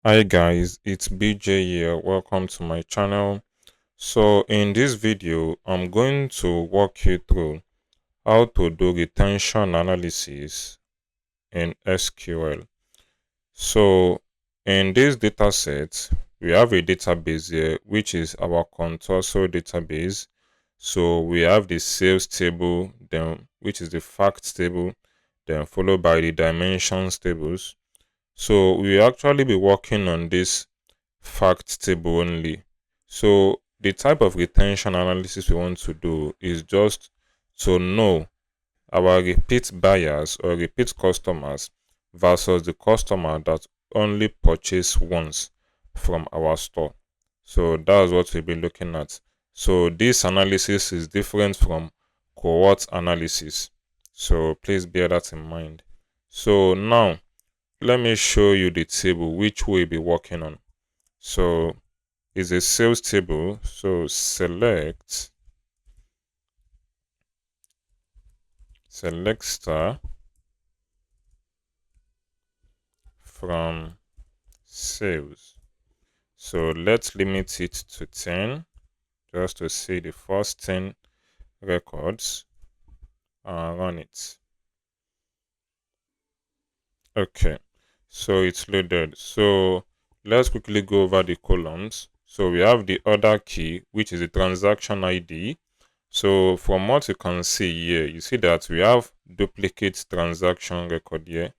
Hi guys, it's BJ here. Welcome to my channel. So in this video, I'm going to walk you through how to do retention analysis in SQL. So in this data set, we have a database here, which is our contour database. So we have the sales table, then which is the facts table, then followed by the dimensions tables. So we actually be working on this fact table only. So the type of retention analysis we want to do is just to know our repeat buyers or repeat customers versus the customer that only purchase once from our store. So that's what we'll be looking at. So this analysis is different from cohort analysis. So please bear that in mind. So now let me show you the table which we'll be working on. So it's a sales table. So select star from sales. So let's limit it to 10 just to see the first 10 records and run it. Okay, so it's loaded. So let's quickly go over the columns. So we have the order key, which is the transaction ID. So from what you can see here, you see that we have duplicate transaction record here.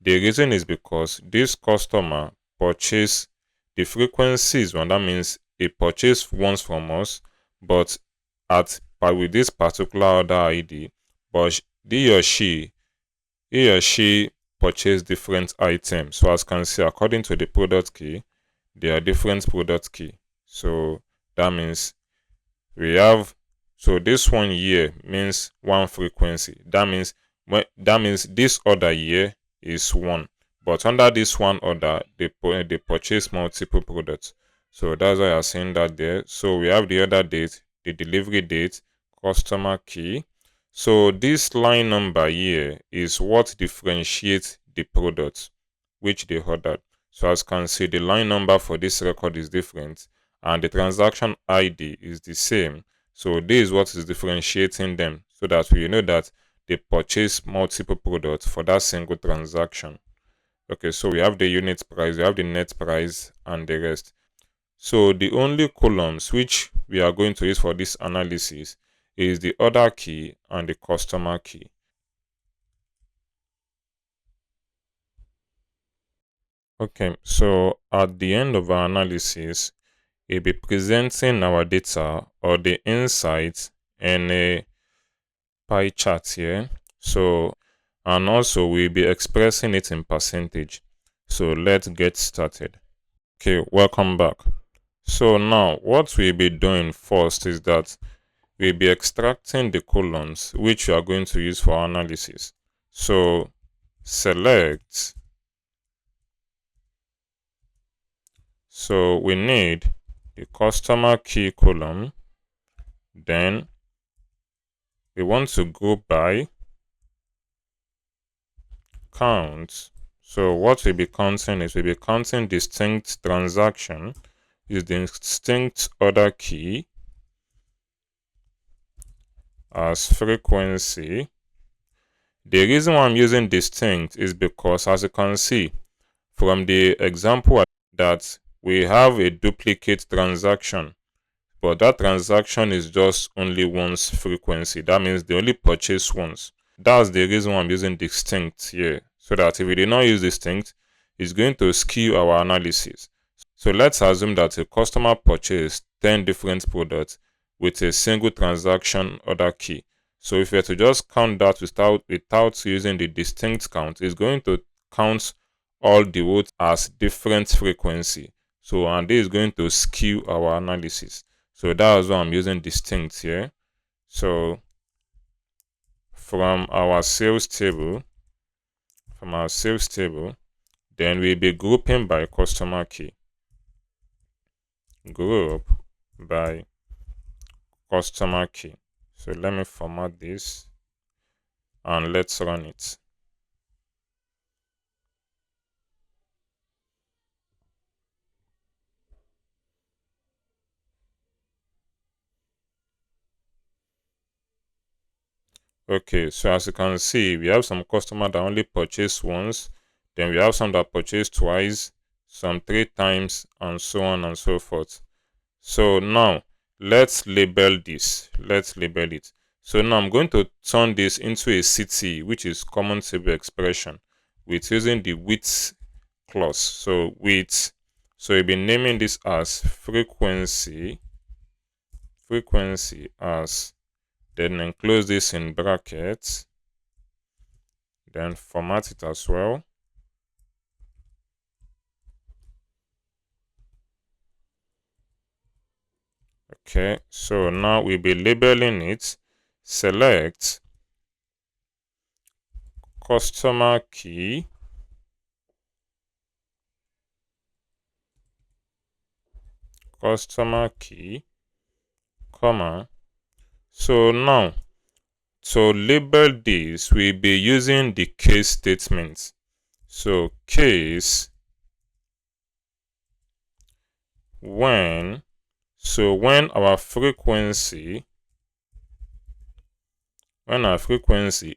The reason is because this customer purchased the frequencies one. That means he purchased once from us, but with this particular order ID, but he or she purchased different items. So as you can see, according to the product key, there are different product key. So that means we have, so this one here means one frequency. That means this order here is one, but under this one order they purchase multiple products. So that's why I'm saying that there. So we have the order date, the delivery date, customer key. So this line number here is what differentiates the products which they ordered. So as you can see, the line number for this record is different and the transaction ID is the same. So this is what is differentiating them, so that we know that they purchase multiple products for that single transaction. Okay, so we have the unit price, we have the net price, and the rest. So the only columns which we are going to use for this analysis is the order key and the customer key. Okay, so at the end of our analysis, we'll be presenting our data or the insights in a pie chart here. So, and also we'll be expressing it in percentage. So let's get started. Okay, welcome back. So now what we'll be doing first is that we'll be extracting the columns which we are going to use for analysis. So select. So we need the customer key column. Then we want to go by count. So what we'll be counting is we'll be counting distinct transaction is the distinct order key as frequency. The reason why I'm using distinct is because, as you can see from the example, that we have a duplicate transaction, but that transaction is just only once frequency. That means they only purchase once. That's the reason why I'm using distinct here, so that if we did not use distinct, it's going to skew our analysis. So let's assume that a customer purchased 10 different products with a single transaction order key. So if we were to just count that without using the distinct count, it's going to count all the votes as different frequency. So, and this is going to skew our analysis. So that's why I'm using distinct here. So from our sales table, then we'll be grouping by customer key. Group by customer key. So let me format this and let's run it. Okay, so as you can see, we have some customer that only purchase once, then we have some that purchase twice, some 3 times, and so on and so forth. So now let's label this. Let's label it. So now I'm going to turn this into a CT, which is common table expression, with using the width clause. So width. So we'll be naming this as frequency as, then enclose this in brackets, then format it as well. Okay, so now we'll be labeling it. Select customer key, comma. So now to label this, we'll be using the case statement. So case when, so when our frequency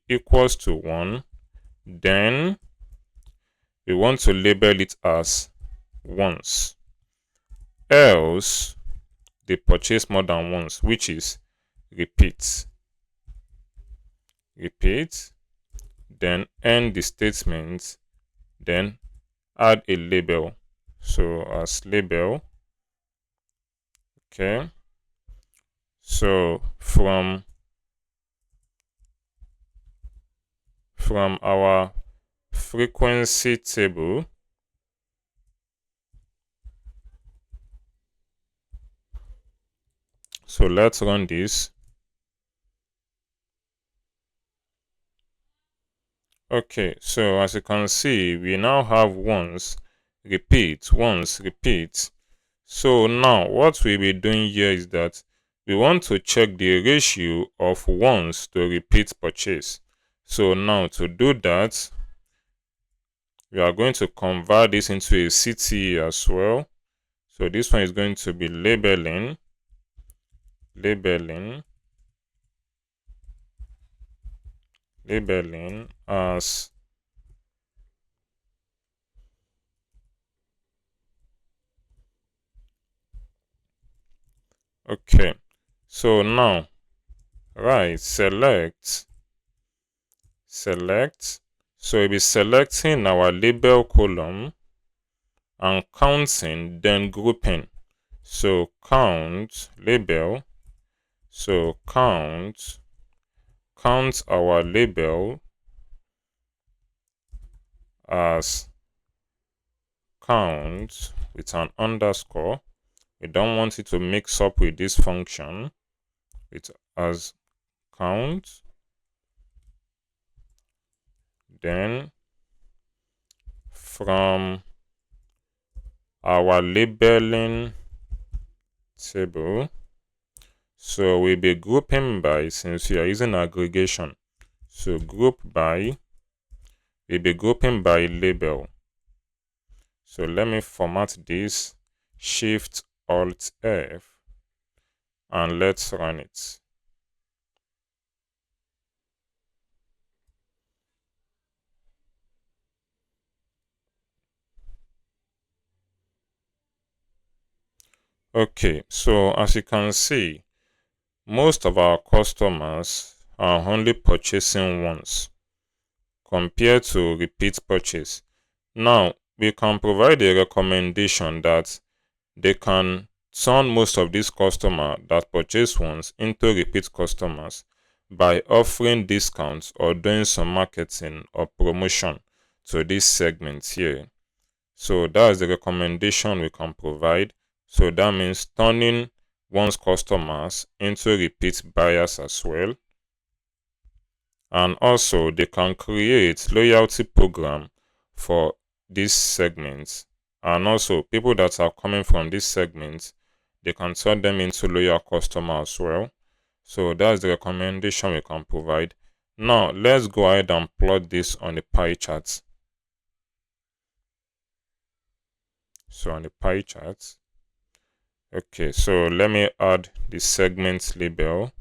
equals to 1, then we want to label it as once. Else they purchase more than once, which is repeat. Then end the statement, then add a label. So as label, okay. So from our frequency table, so let's run this. Okay, so as you can see, we now have once, repeat. So now what we'll be doing here is that we want to check the ratio of once to repeat purchase. So now to do that, we are going to convert this into a CTE as well. So this one is going to be labeling as okay. So now right, select. So we'll be selecting our label column and counting, then grouping. So count label. So count our label as count with an underscore. We don't want it to mix up with this function. It's as count. Then from our labeling table, so we'll be grouping by, since we are using aggregation, so we'll be grouping by label. So let me format this, Shift Alt F, and let's run it. Okay, so as you can see, most of our customers are only purchasing once compared to repeat purchase. Now, we can provide a recommendation that they can turn most of these customers that purchase once into repeat customers by offering discounts or doing some marketing or promotion to this segment here. So that's the recommendation we can provide. So that means turning once customers into repeat buyers as well. And also they can create loyalty program for these segments. And also people that are coming from this segment, they can turn them into loyal customers as well. So that's the recommendation we can provide. Now let's go ahead and plot this on the pie chart. So on the pie chart, okay, so let me add the segment label.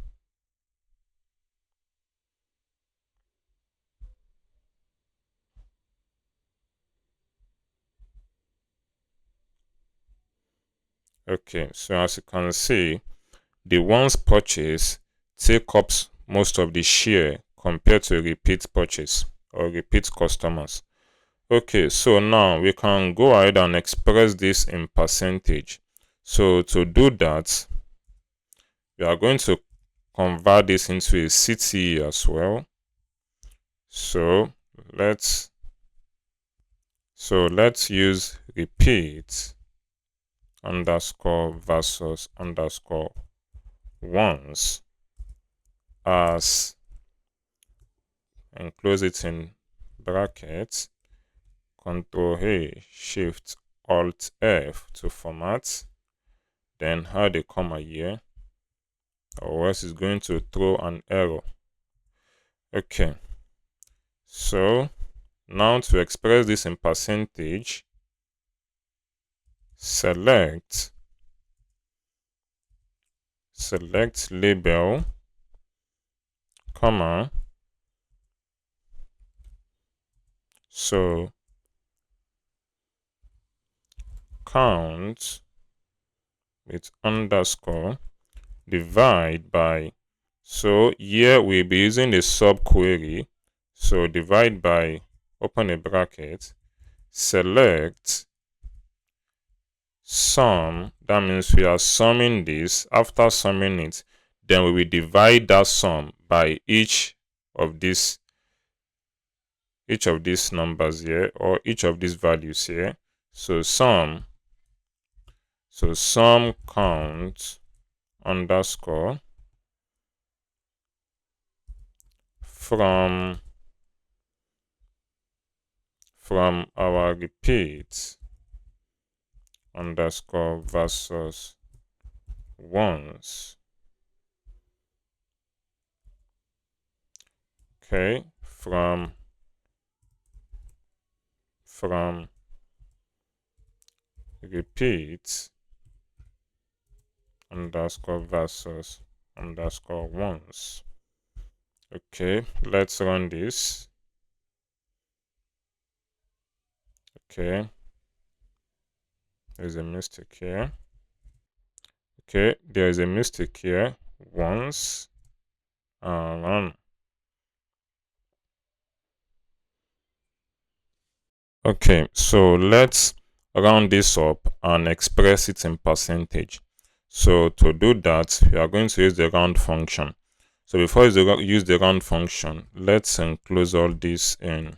Okay, so as you can see, the ones purchase take up most of the share compared to repeat purchase or repeat customers. Okay, so now we can go ahead and express this in percentage. So to do that, we are going to convert this into a CTE as well. So let's use repeat underscore versus underscore once as, and close it in brackets, Control A, Shift Alt F to format, then add a comma here, or else it's going to throw an error. Okay, so now to express this in percentage, select label, comma, so count with underscore, divide by, so here we'll be using the subquery, so divide by, open a bracket, select sum, that means we are summing this. After summing it, then we will divide that sum by each of these numbers here, or each of these values here. So sum count underscore from our repeat underscore versus once. Okay, from repeat underscore versus underscore once. Okay, let's run this. Okay, there's a mistake here. Okay, there is a mistake here. Once and run. Okay, so let's round this up and express it in percentage. So to do that, we are going to use the round function. So before you use the round function, let's enclose all this in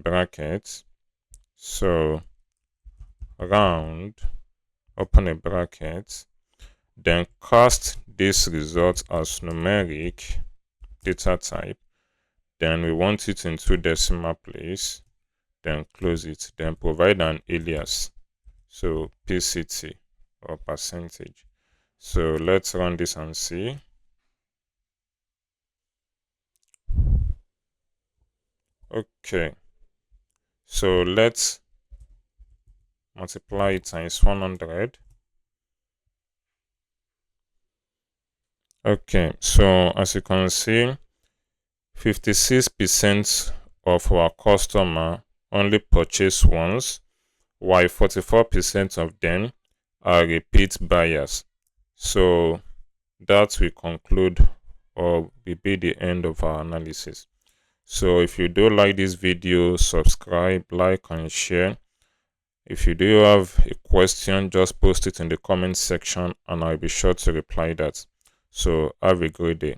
brackets. So round, open a bracket, then cast this result as numeric data type. Then we want it in 2 decimal place, then close it, then provide an alias, so PCT or percentage. So let's run this and see. Okay, so let's multiply it times 100. Okay, so as you can see, 56% of our customer only purchase once, while 44% of them are repeat buyers. So that will conclude or will be the end of our analysis. So if you do like this video, subscribe, like, and share. If you do have a question, just post it in the comment section and I'll be sure to reply that. So have a great day.